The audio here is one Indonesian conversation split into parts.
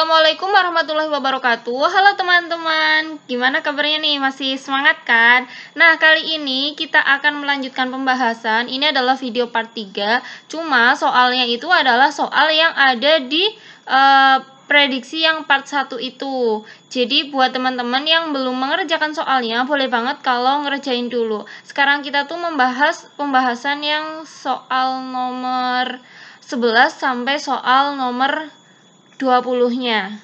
Assalamualaikum warahmatullahi wabarakatuh. Halo teman-teman, gimana kabarnya nih? Masih semangat kan? Nah, kali ini kita akan melanjutkan pembahasan. Ini adalah video part 3. Cuma soalnya itu adalah soal yang ada di prediksi yang part 1 itu. Jadi buat teman-teman yang belum mengerjakan soalnya, boleh banget kalau ngerjain dulu. Sekarang kita tuh membahas pembahasan yang soal nomor 11 sampai soal nomor 20-nya.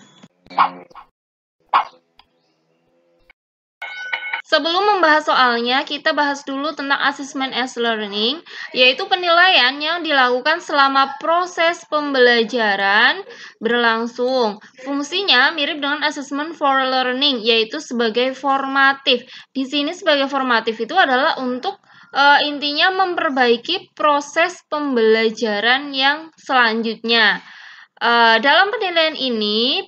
Sebelum membahas soalnya, kita bahas dulu tentang assessment as learning, yaitu penilaian yang dilakukan selama proses pembelajaran berlangsung. Fungsinya mirip dengan assessment for learning, yaitu sebagai formatif. Di sini sebagai formatif itu adalah untuk intinya memperbaiki proses pembelajaran yang selanjutnya. Dalam penilaian ini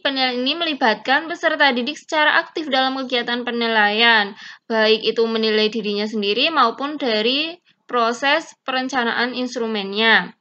melibatkan peserta didik secara aktif dalam kegiatan penilaian, baik itu menilai dirinya sendiri maupun dari proses perencanaan instrumennya.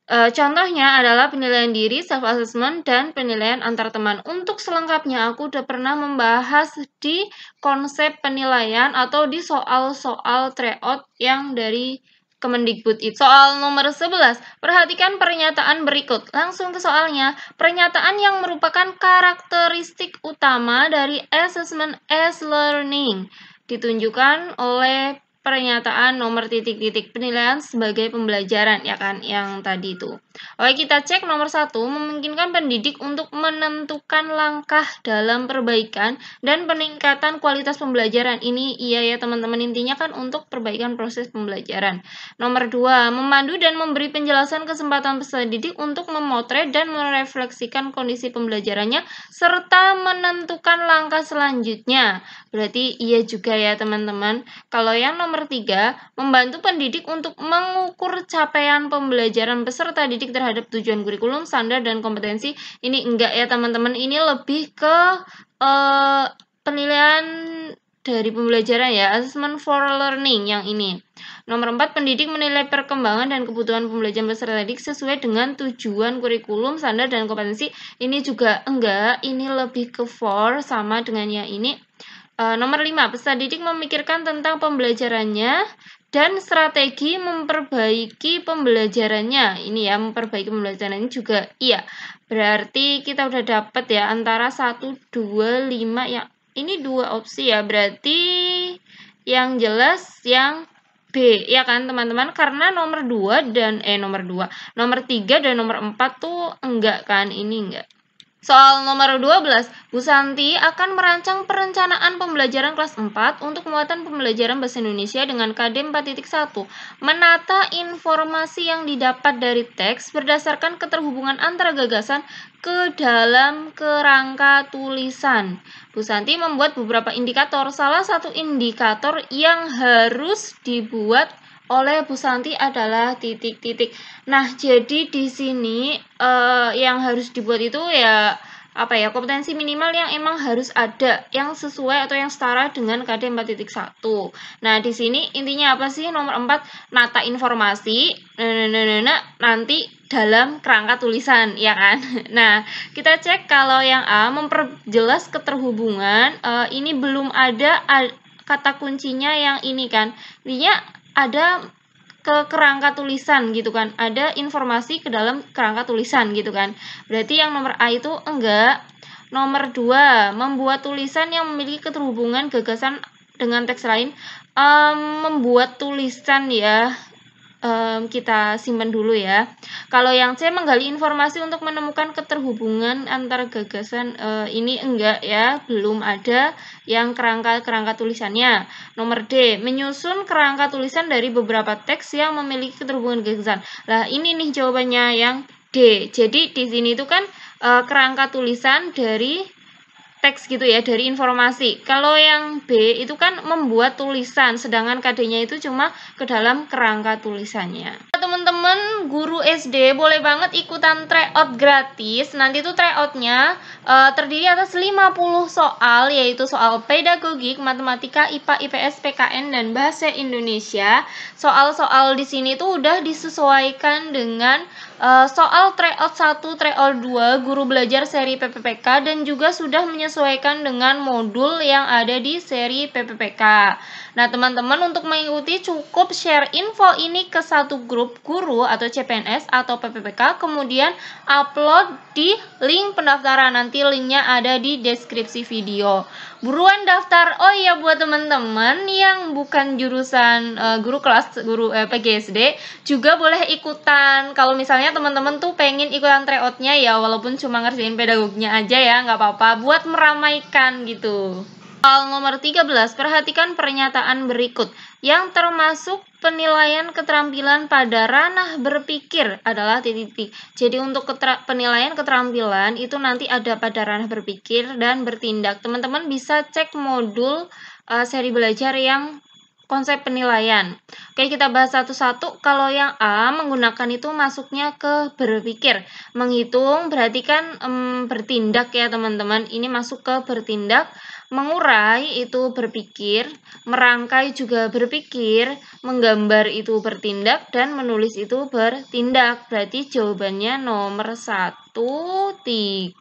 Contohnya adalah penilaian diri, self-assessment, dan penilaian antar teman. Untuk selengkapnya, aku udah pernah membahas di konsep penilaian atau di soal-soal tryout yang dari Kemendikbud itu. Soal nomor 11, perhatikan pernyataan berikut. Langsung ke soalnya. Pernyataan yang merupakan karakteristik utama dari assessment as learning ditunjukkan oleh pernyataan nomor titik-titik penilaian sebagai pembelajaran, ya kan, yang tadi itu. Oke, kita cek nomor 1, memungkinkan pendidik untuk menentukan langkah dalam perbaikan dan peningkatan kualitas pembelajaran. Ini iya ya teman-teman, intinya kan untuk perbaikan proses pembelajaran. Nomor 2, memandu dan memberi penjelasan kesempatan peserta didik untuk memotret dan merefleksikan kondisi pembelajarannya serta menentukan langkah selanjutnya. Berarti iya juga ya teman-teman. Kalau yang nomor 3, membantu pendidik untuk mengukur capaian pembelajaran peserta didik terhadap tujuan kurikulum, standar, dan kompetensi. Ini enggak ya teman-teman, ini lebih ke penilaian dari pembelajaran ya, assessment for learning yang ini. Nomor 4, pendidik menilai perkembangan dan kebutuhan pembelajaran peserta didik sesuai dengan tujuan kurikulum, standar, dan kompetensi. Ini juga enggak, ini lebih ke for, sama dengan yang ini. Nomor 5, peserta didik memikirkan tentang pembelajarannya dan strategi memperbaiki pembelajarannya. Ini ya, memperbaiki pembelajarannya juga iya. Berarti kita udah dapat ya antara 1, 2, 5 yang ini 2 opsi ya. Berarti yang jelas yang B ya kan teman-teman, karena nomor 2 dan nomor 3 dan nomor 4 tuh enggak kan, ini enggak. Soal nomor 12, Bu Santi akan merancang perencanaan pembelajaran kelas 4 untuk muatan pembelajaran bahasa Indonesia dengan KD 4.1. Menata informasi yang didapat dari teks berdasarkan keterhubungan antara gagasan ke dalam kerangka tulisan. Bu Santi membuat beberapa indikator. Salah satu indikator yang harus dibuat oleh Bu Santi adalah titik-titik. Nah, jadi di sini yang harus dibuat itu ya kompetensi minimal yang emang harus ada, yang sesuai atau yang setara dengan KD 4.1. Nah, di sini intinya apa sih? Nomor 4, nata informasi nanti dalam kerangka tulisan, ya kan? Nah, kita cek kalau yang A, memperjelas keterhubungan, ini belum ada kata kuncinya yang ini kan. Intinya ada ke kerangka tulisan gitu kan, ada informasi ke dalam kerangka tulisan gitu kan. Berarti yang nomor A itu enggak. Nomor 2, membuat tulisan yang memiliki keterhubungan gagasan dengan teks lain. Membuat tulisan ya, kita simpan dulu ya. Kalau yang C, menggali informasi untuk menemukan keterhubungan antara gagasan, ini enggak ya, belum ada yang kerangka tulisannya. Nomor D, menyusun kerangka tulisan dari beberapa teks yang memiliki keterhubungan gagasan. Nah, ini nih jawabannya yang D. Jadi di sini itu kan kerangka tulisan dari teks gitu ya, dari informasi. Kalau yang B itu kan membuat tulisan, sedangkan KD-nya itu cuma ke dalam kerangka tulisannya. Teman-teman guru SD boleh banget ikutan tryout gratis. Nanti tuh tryoutnya terdiri atas 50 soal, yaitu soal pedagogik, matematika, IPA, IPS, PKN, dan bahasa Indonesia. Soal-soal di sini tuh udah disesuaikan dengan Soal tryout 1, tryout 2, guru belajar seri PPPK dan juga sudah menyesuaikan dengan modul yang ada di seri PPPK. Nah, teman-teman untuk mengikuti cukup share info ini ke satu grup guru atau CPNS atau PPPK, kemudian upload di link pendaftaran. Nanti linknya ada di deskripsi video. Buruan daftar. Oh iya, buat teman-teman yang bukan jurusan guru kelas PGSD juga boleh ikutan. Kalau misalnya teman-teman tuh pengen ikutan tryoutnya ya, walaupun cuma ngerjain pedagognya aja ya, nggak apa-apa, buat meramaikan gitu. Soal nomor 13, perhatikan pernyataan berikut. Yang termasuk penilaian keterampilan pada ranah berpikir adalah titik-titik. Jadi untuk penilaian keterampilan itu nanti ada pada ranah berpikir dan bertindak. Teman-teman bisa cek modul seri belajar yang konsep penilaian. Oke, kita bahas satu-satu. Kalau yang A menggunakan itu masuknya ke berpikir. Menghitung berarti kan bertindak ya teman-teman. Ini masuk ke bertindak. Mengurai itu berpikir, merangkai juga berpikir, menggambar itu bertindak, dan menulis itu bertindak. Berarti jawabannya nomor 1, 3,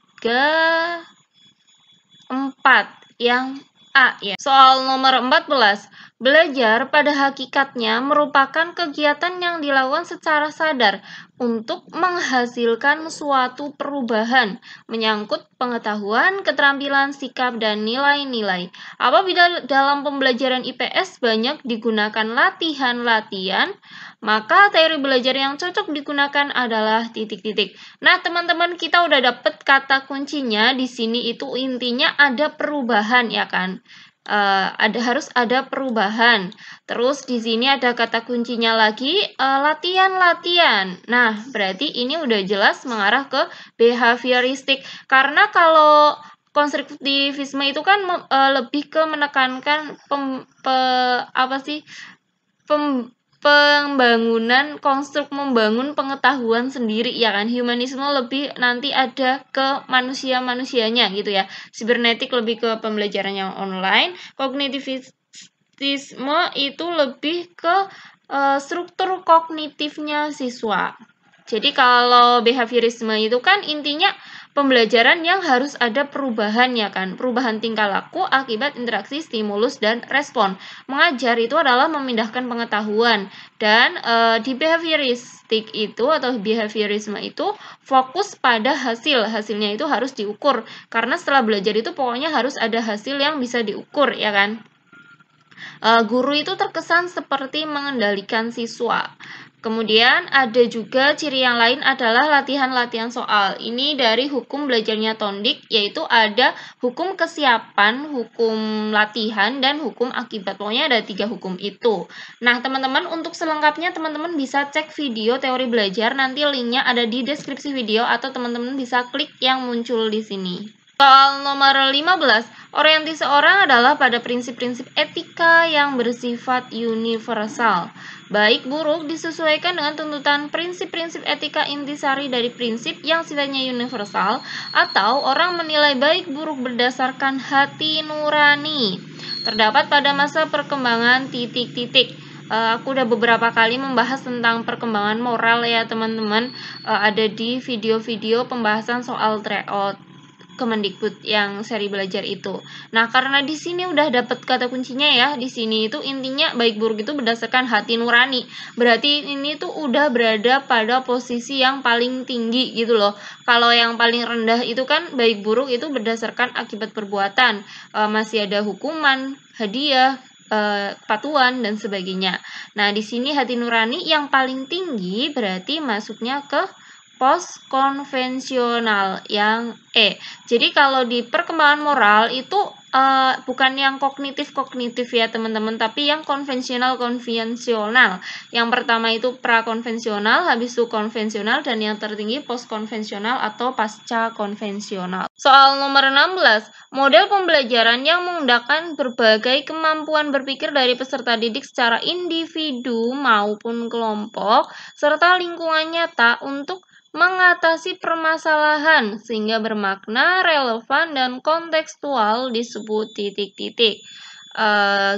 4 yang A ya. Soal nomor 14. Belajar pada hakikatnya merupakan kegiatan yang dilakukan secara sadar untuk menghasilkan suatu perubahan menyangkut pengetahuan, keterampilan, sikap, dan nilai-nilai. Apabila dalam pembelajaran IPS banyak digunakan latihan-latihan, maka teori belajar yang cocok digunakan adalah titik-titik. Nah, teman-teman, kita udah dapet kata kuncinya di sini itu intinya ada perubahan ya kan? Harus ada perubahan. Terus di sini ada kata kuncinya lagi latihan-latihan. Nah, berarti ini udah jelas mengarah ke behavioristik. Karena kalau konstruktivisme itu kan lebih ke menekankan pembangunan membangun pengetahuan sendiri ya kan. Humanisme lebih nanti ada ke manusia-manusianya gitu ya. Sibernetik lebih ke pembelajaran yang online. Kognitivisme itu lebih ke struktur kognitifnya siswa. Jadi kalau behaviorisme itu kan intinya pembelajaran yang harus ada perubahan ya kan. Perubahan tingkah laku akibat interaksi stimulus dan respon. Mengajar itu adalah memindahkan pengetahuan. Dan di behavioristik itu atau behaviorisme itu fokus pada hasil. Hasilnya itu harus diukur. Karena setelah belajar itu pokoknya harus ada hasil yang bisa diukur ya kan. Guru itu terkesan seperti mengendalikan siswa. Kemudian ada juga ciri yang lain adalah latihan-latihan soal. Ini dari hukum belajarnya Tondik, yaitu ada hukum kesiapan, hukum latihan, dan hukum akibat. Pokoknya ada 3 hukum itu. Nah, teman-teman, untuk selengkapnya teman-teman bisa cek video teori belajar. Nanti linknya ada di deskripsi video atau teman-teman bisa klik yang muncul di sini. Soal nomor 15, orientasi seorang adalah pada prinsip-prinsip etika yang bersifat universal. Baik buruk disesuaikan dengan tuntutan prinsip-prinsip etika intisari dari prinsip yang sifatnya universal, atau orang menilai baik buruk berdasarkan hati nurani. Terdapat pada masa perkembangan titik-titik. Aku udah beberapa kali membahas tentang perkembangan moral ya teman-teman. Ada di video-video pembahasan soal tryout Kemendikbud yang seri belajar itu. Nah, karena di sini udah dapat kata kuncinya ya. Di sini itu intinya baik buruk itu berdasarkan hati nurani. Berarti ini tuh udah berada pada posisi yang paling tinggi gitu loh. Kalau yang paling rendah itu kan baik buruk itu berdasarkan akibat perbuatan. Masih ada hukuman, hadiah, kepatuhan dan sebagainya. Nah, di sini hati nurani yang paling tinggi berarti masuknya ke post konvensional yang E. Jadi kalau di perkembangan moral itu bukan yang kognitif ya teman-teman, tapi yang konvensional. Yang pertama itu prakonvensional, habis itu konvensional, dan yang tertinggi post konvensional atau pasca konvensional. Soal nomor 16, model pembelajaran yang menggunakan berbagai kemampuan berpikir dari peserta didik secara individu maupun kelompok serta lingkungan nyata untuk mengatasi permasalahan sehingga bermakna, relevan, dan kontekstual disebut titik-titik.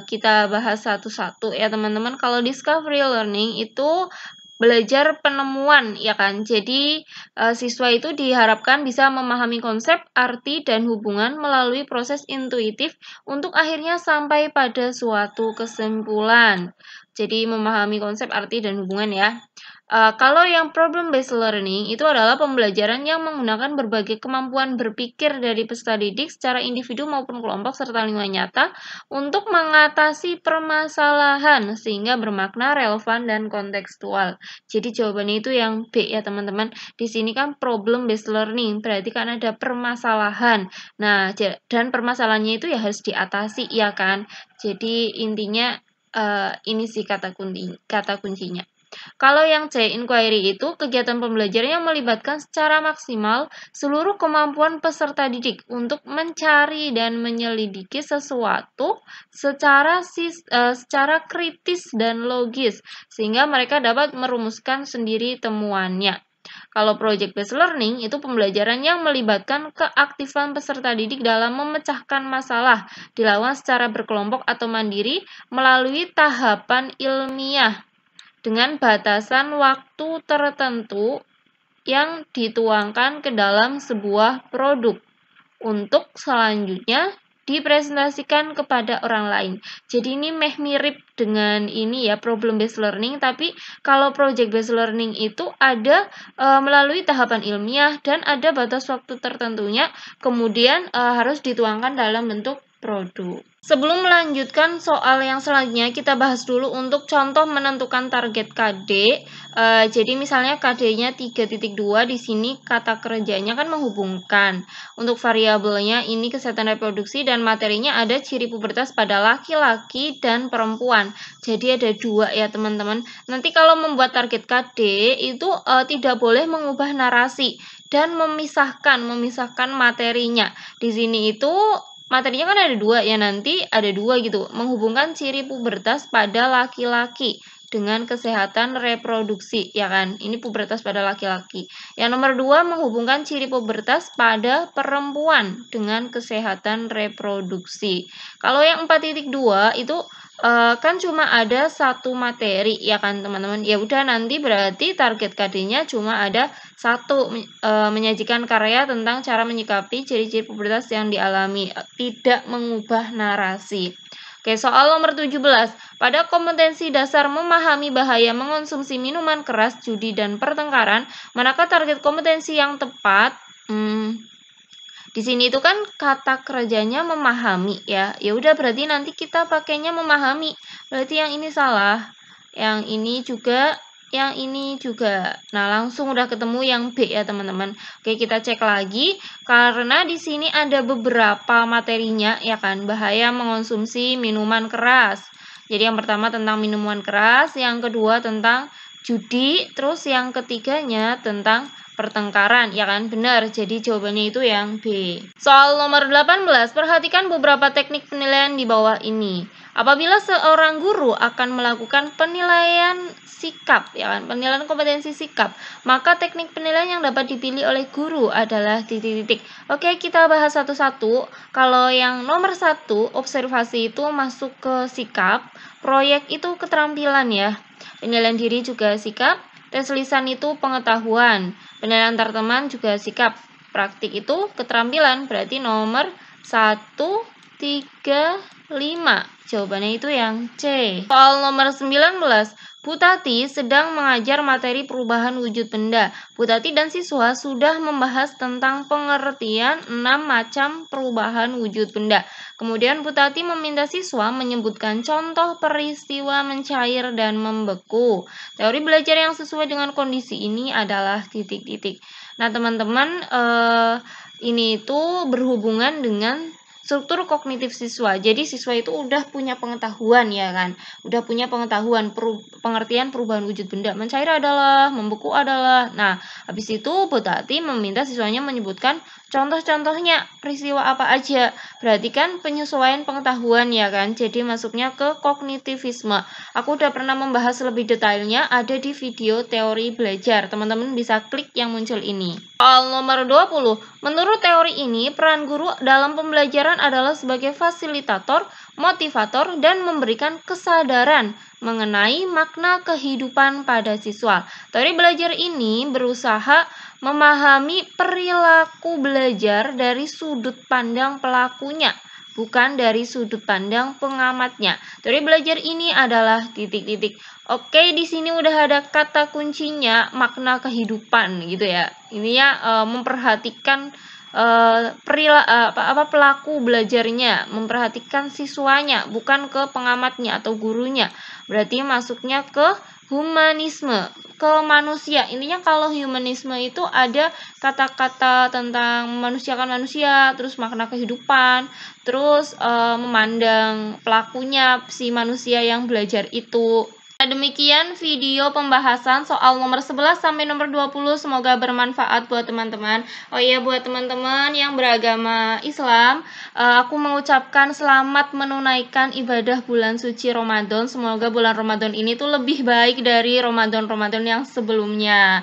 Kita bahas satu-satu ya teman-teman. Kalau discovery learning itu belajar penemuan ya kan. Jadi siswa itu diharapkan bisa memahami konsep, arti, dan hubungan melalui proses intuitif untuk akhirnya sampai pada suatu kesimpulan. Jadi memahami konsep, arti, dan hubungan ya. Kalau yang problem based learning itu adalah pembelajaran yang menggunakan berbagai kemampuan berpikir dari peserta didik secara individu maupun kelompok serta lingkungan nyata untuk mengatasi permasalahan sehingga bermakna, relevan, dan kontekstual. Jadi jawabannya itu yang B ya teman-teman. Di sini kan problem based learning, berarti kan ada permasalahan. Nah, dan permasalahannya itu ya harus diatasi ya kan. Jadi intinya ini sih kata kuncinya. Kalau yang C, inquiry itu kegiatan pembelajaran yang melibatkan secara maksimal seluruh kemampuan peserta didik untuk mencari dan menyelidiki sesuatu secara kritis dan logis, sehingga mereka dapat merumuskan sendiri temuannya. Kalau project based learning itu pembelajaran yang melibatkan keaktifan peserta didik dalam memecahkan masalah, dilakukan secara berkelompok atau mandiri melalui tahapan ilmiah dengan batasan waktu tertentu yang dituangkan ke dalam sebuah produk untuk selanjutnya dipresentasikan kepada orang lain. Jadi ini mirip dengan ini ya problem based learning, tapi kalau project based learning itu ada melalui tahapan ilmiah dan ada batas waktu tertentunya, kemudian harus dituangkan dalam bentuk produk. Sebelum melanjutkan soal yang selanjutnya, kita bahas dulu untuk contoh menentukan target KD. Jadi misalnya KD-nya 3.2, di sini kata kerjanya kan menghubungkan. Untuk variabelnya ini kesehatan reproduksi dan materinya ada ciri pubertas pada laki-laki dan perempuan. Jadi ada 2 ya teman-teman. Nanti kalau membuat target KD itu tidak boleh mengubah narasi dan memisahkan materinya. Di sini itu materinya kan ada 2 ya, nanti ada 2 gitu, menghubungkan ciri pubertas pada laki-laki dengan kesehatan reproduksi ya kan, ini pubertas pada laki-laki. Yang nomor 2 menghubungkan ciri pubertas pada perempuan dengan kesehatan reproduksi. Kalau yang 4.2 itu kan cuma ada satu materi ya kan teman-teman. Ya udah nanti berarti target KD-nya cuma ada satu, menyajikan karya tentang cara menyikapi ciri-ciri pubertas yang dialami, tidak mengubah narasi. Oke, soal nomor 17. Pada kompetensi dasar memahami bahaya mengonsumsi minuman keras, judi, dan pertengkaran, manakah target kompetensi yang tepat? Di sini itu kan kata kerjanya memahami ya. Ya udah berarti nanti kita pakainya memahami. Berarti yang ini salah. Yang ini juga, yang ini juga. Nah, langsung udah ketemu yang B ya, teman-teman. Oke, kita cek lagi karena di sini ada beberapa materinya ya kan. Bahaya mengonsumsi minuman keras. Jadi yang pertama tentang minuman keras, yang kedua tentang judi, terus yang ketiganya tentang pertengkaran, ya kan? Benar, jadi jawabannya itu yang B. Soal nomor 18, perhatikan beberapa teknik penilaian di bawah ini. Apabila seorang guru akan melakukan penilaian sikap, ya kan? Penilaian kompetensi sikap, maka teknik penilaian yang dapat dipilih oleh guru adalah titik-titik. Oke, kita bahas satu-satu. Kalau yang nomor 1, observasi itu masuk ke sikap, proyek itu keterampilan ya. Penilaian diri juga sikap, tes lisan itu pengetahuan, penilaian antar teman juga sikap, praktik itu keterampilan, berarti nomor 1, 3, 5. Jawabannya itu yang C. Soal nomor 19. Bu Tati sedang mengajar materi perubahan wujud benda. Bu Tati dan siswa sudah membahas tentang pengertian 6 macam perubahan wujud benda. Kemudian Bu Tati meminta siswa menyebutkan contoh peristiwa mencair dan membeku. Teori belajar yang sesuai dengan kondisi ini adalah titik-titik. Nah, teman-teman, ini itu berhubungan dengan struktur kognitif siswa. Jadi siswa itu udah punya pengetahuan ya kan. Udah punya pengetahuan pengertian perubahan wujud benda. Mencair adalah, membeku adalah. Nah, habis itu Bu Tati meminta siswanya menyebutkan Contoh-contohnya peristiwa apa aja? Berarti kan penyesuaian pengetahuan ya kan. Jadi masuknya ke kognitivisme. Aku udah pernah membahas lebih detailnya ada di video teori belajar. Teman-teman bisa klik yang muncul ini. Soal nomor 20. Menurut teori ini, peran guru dalam pembelajaran adalah sebagai fasilitator, motivator, dan memberikan kesadaran mengenai makna kehidupan pada siswa. Teori belajar ini berusaha memahami perilaku belajar dari sudut pandang pelakunya, bukan dari sudut pandang pengamatnya. Teori belajar ini adalah titik-titik. Oke, di sini udah ada kata kuncinya makna kehidupan gitu ya. Ini ya memperhatikan pelaku belajarnya, memperhatikan siswanya, bukan ke pengamatnya atau gurunya. Berarti masuknya ke humanisme, ke manusia. Intinya kalau humanisme itu ada kata-kata tentang memanusiakan manusia, terus makna kehidupan, terus memandang pelakunya si manusia yang belajar itu. Nah, demikian video pembahasan soal nomor 11 sampai nomor 20. Semoga bermanfaat buat teman-teman. Oh iya, buat teman-teman yang beragama Islam, aku mengucapkan selamat menunaikan ibadah bulan suci Ramadan. Semoga bulan Ramadan ini tuh lebih baik dari Ramadan-Ramadan yang sebelumnya.